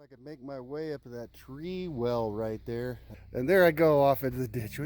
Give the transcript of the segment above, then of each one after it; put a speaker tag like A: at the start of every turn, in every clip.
A: I could make my way up to that tree well right there. And there I go off into the ditch.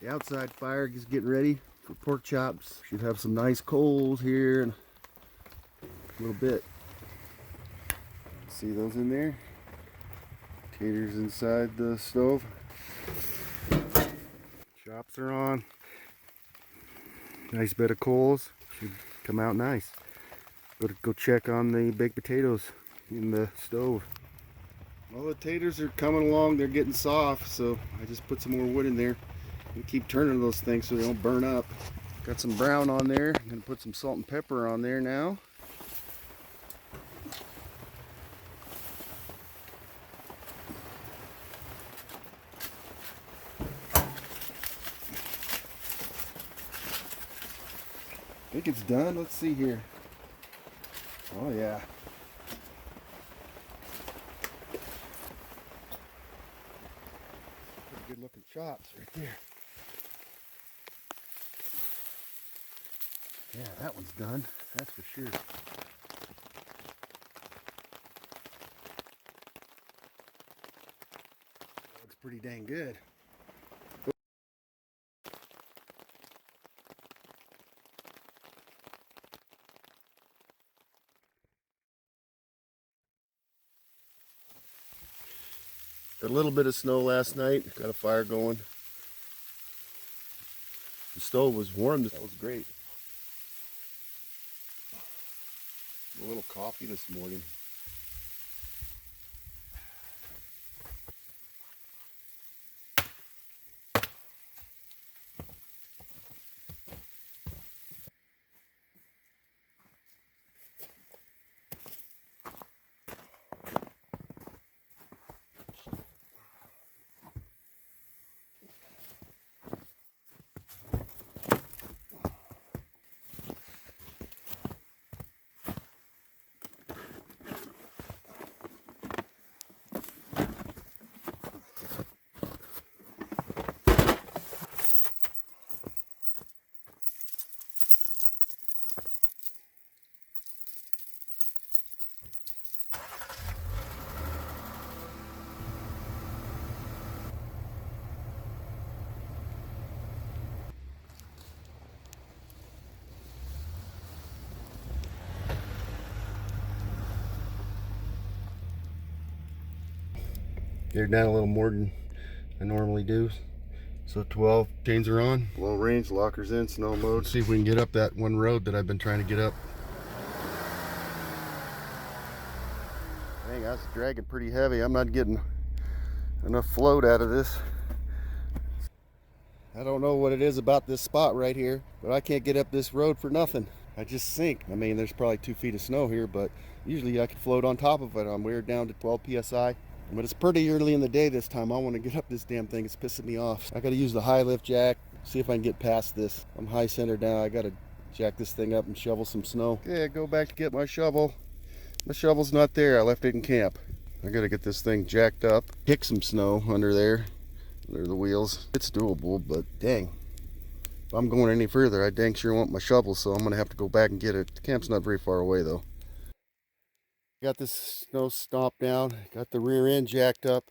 A: The outside fire is getting ready for pork chops. Should have some nice coals here in a little bit. See those in there? Taters inside the stove. Chops are on. Nice bed of coals. Should come out nice. Go check on the baked potatoes in the stove. Well, the taters are coming along. They're getting soft, so I just put some more wood in there. You keep turning those things so they don't burn up. Got some brown on there. I'm gonna put some salt and pepper on there now. I think it's done. Let's see here. Oh yeah. Pretty good looking chops right there. Yeah, that one's done, that's for sure. Looks pretty dang good. Got a little bit of snow last night, got a fire going. The stove was warm, that was great. A little coffee this morning. They're down a little more than I normally do. So 12 chains are on. Low range, lockers in, snow mode. Let's see if we can get up that one road that I've been trying to get up. Dang, that's dragging pretty heavy. I'm not getting enough float out of this. I don't know what it is about this spot right here, but I can't get up this road for nothing. I just sink. I mean, there's probably 2 feet of snow here, but usually I can float on top of it. I'm weird down to 12 psi. But it's pretty early in the day this time. I want to get up this damn thing. It's pissing me off. I got to use the high lift jack. See if I can get past this. I'm high centered now. I got to jack this thing up and shovel some snow. Okay, I go back to get my shovel. My shovel's not there. I left it in camp. I got to get this thing jacked up. Kick some snow under there. Under the wheels. It's doable, but dang. If I'm going any further, I dang sure want my shovel, so I'm going to have to go back and get it. The camp's not very far away, though. Got this snow stomped down. Got the rear end jacked up.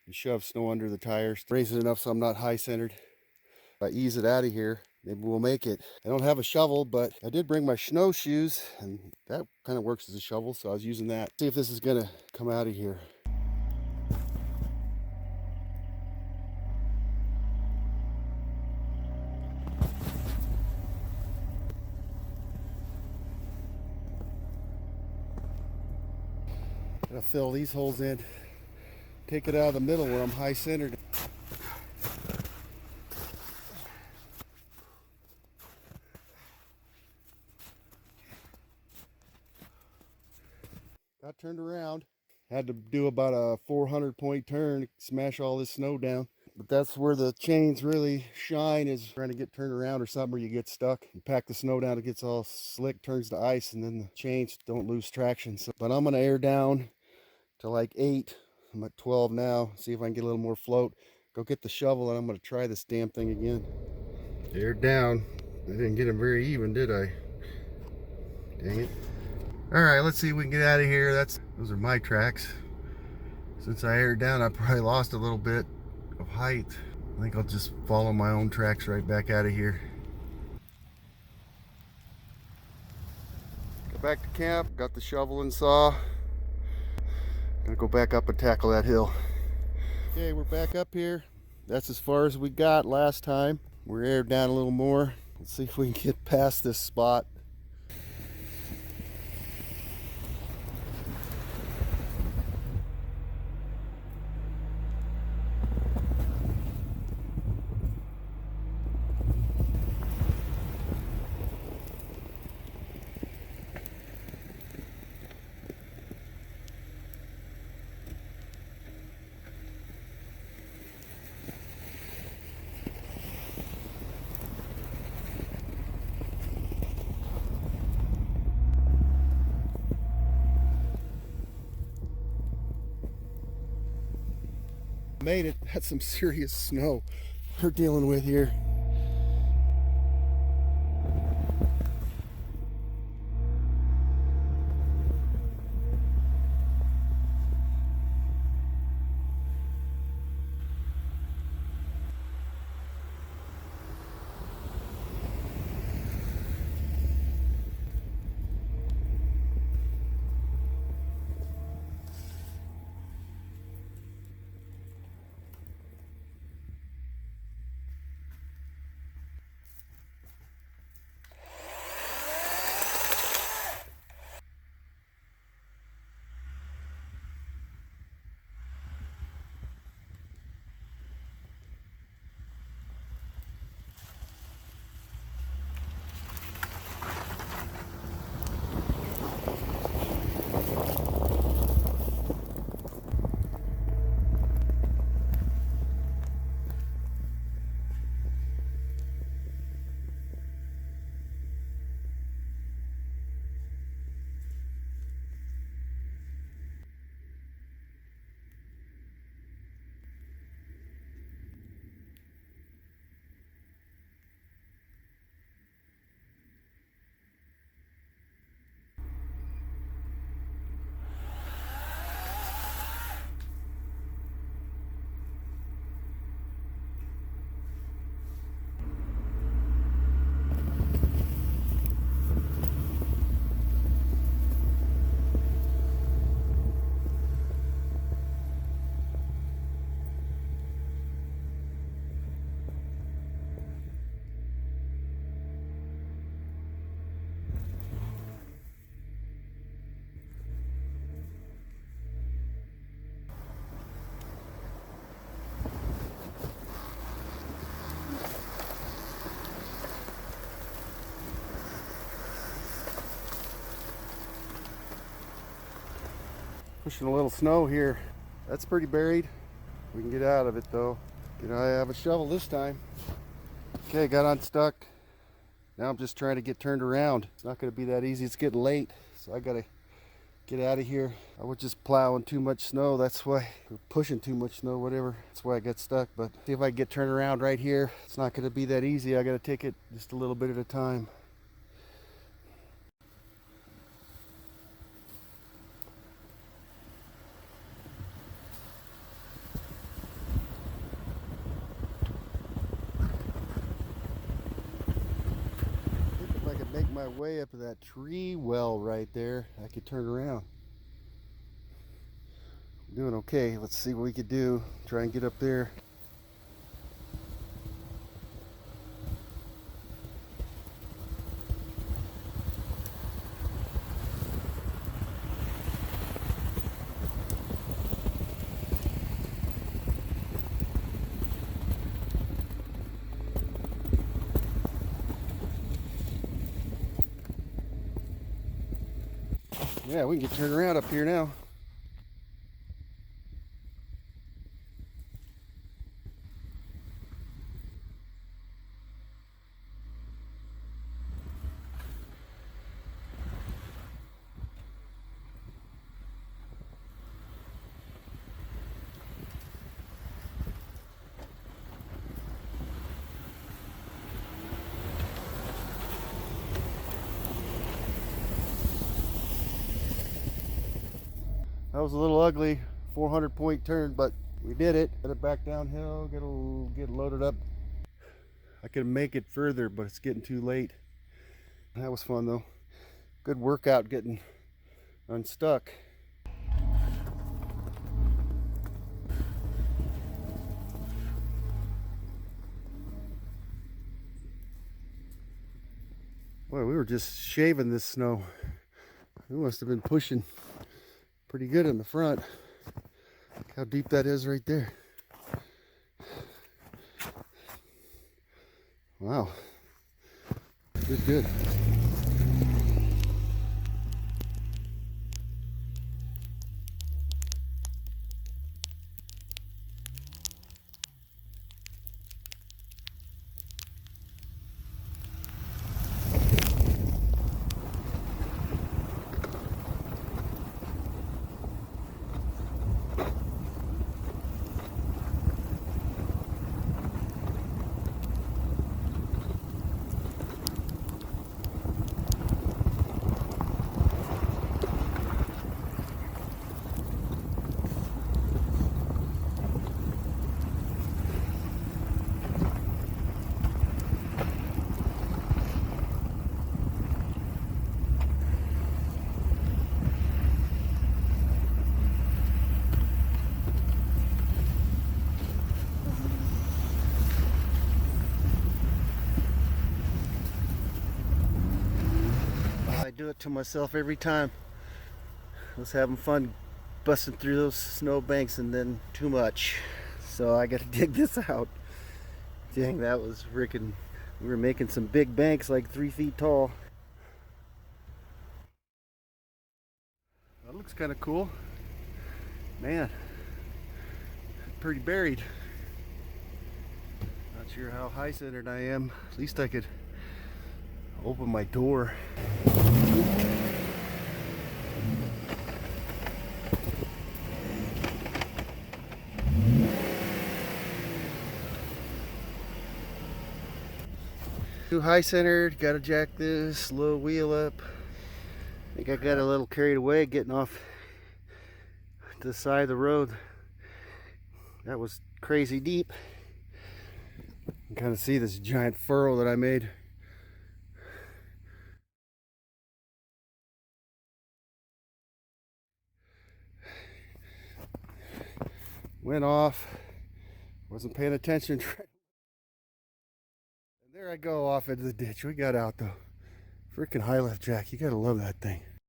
A: And shove snow under the tires. Raise it enough so I'm not high centered. If I ease it out of here, maybe we'll make it. I don't have a shovel, but I did bring my snowshoes, and that kind of works as a shovel, so I was using that. See if this is going to come out of here. Gotta fill these holes in. Take it out of the middle where I'm high centered. Got turned around. Had to do about a 400 point turn to smash all this snow down. But that's where the chains really shine, is trying to get turned around or something where you get stuck. You pack the snow down, it gets all slick, turns to ice, and then the chains don't lose traction. So, but I'm gonna air down to like 8. I'm at 12 now. See if I can get a little more float. Go get the shovel and I'm gonna try this damn thing again. Aired down. I didn't get them very even, did I? Dang it. All right, let's see if we can get out of here. Those are my tracks. Since I aired down, I probably lost a little bit of height. I think I'll just follow my own tracks right back out of here. Got back to camp, got the shovel and saw. Gonna go back up and tackle that hill. Okay, we're back up here. That's as far as we got last time. We're aired down a little more. Let's see if we can get past this spot. Made it. That's some serious snow we're dealing with here. Pushing a little snow here. That's pretty buried. We can get out of it though. I have a shovel this time. Okay, got unstuck. Now I'm just trying to get turned around. It's not going to be that easy. It's getting late, so I got to get out of here. I was just plowing too much snow. That's why, or pushing too much snow, whatever. That's why I got stuck. But see if I can get turned around right here. It's not going to be that easy. I got to take it just a little bit at a time. If I could make my way up to that tree well right there, I could turn around. I'm doing okay. Let's see what we could do. Try and get up there. Yeah, we can get turned around up here now. That was a little ugly 400-point turn, but we did it. Get it back downhill, get loaded up. I could make it further, but it's getting too late. That was fun though. Good workout getting unstuck. Boy, we were just shaving this snow. We must have been pushing pretty good in the front. Look how deep that is right there. Wow. Good. I do it to myself every time. I was having fun busting through those snow banks and then too much. So I got to dig this out. Dang, that was freaking. We were making some big banks like 3 feet tall. That looks kind of cool. Man, pretty buried. Not sure how high centered I am. At least I could open my door. Too high centered, gotta jack this low wheel up. I think I got a little carried away getting off to the side of the road. That was crazy deep. You can kind of see this giant furrow that I made. Went off, wasn't paying attention. And there I go off into the ditch. We got out though. Freaking high left jack, you gotta love that thing.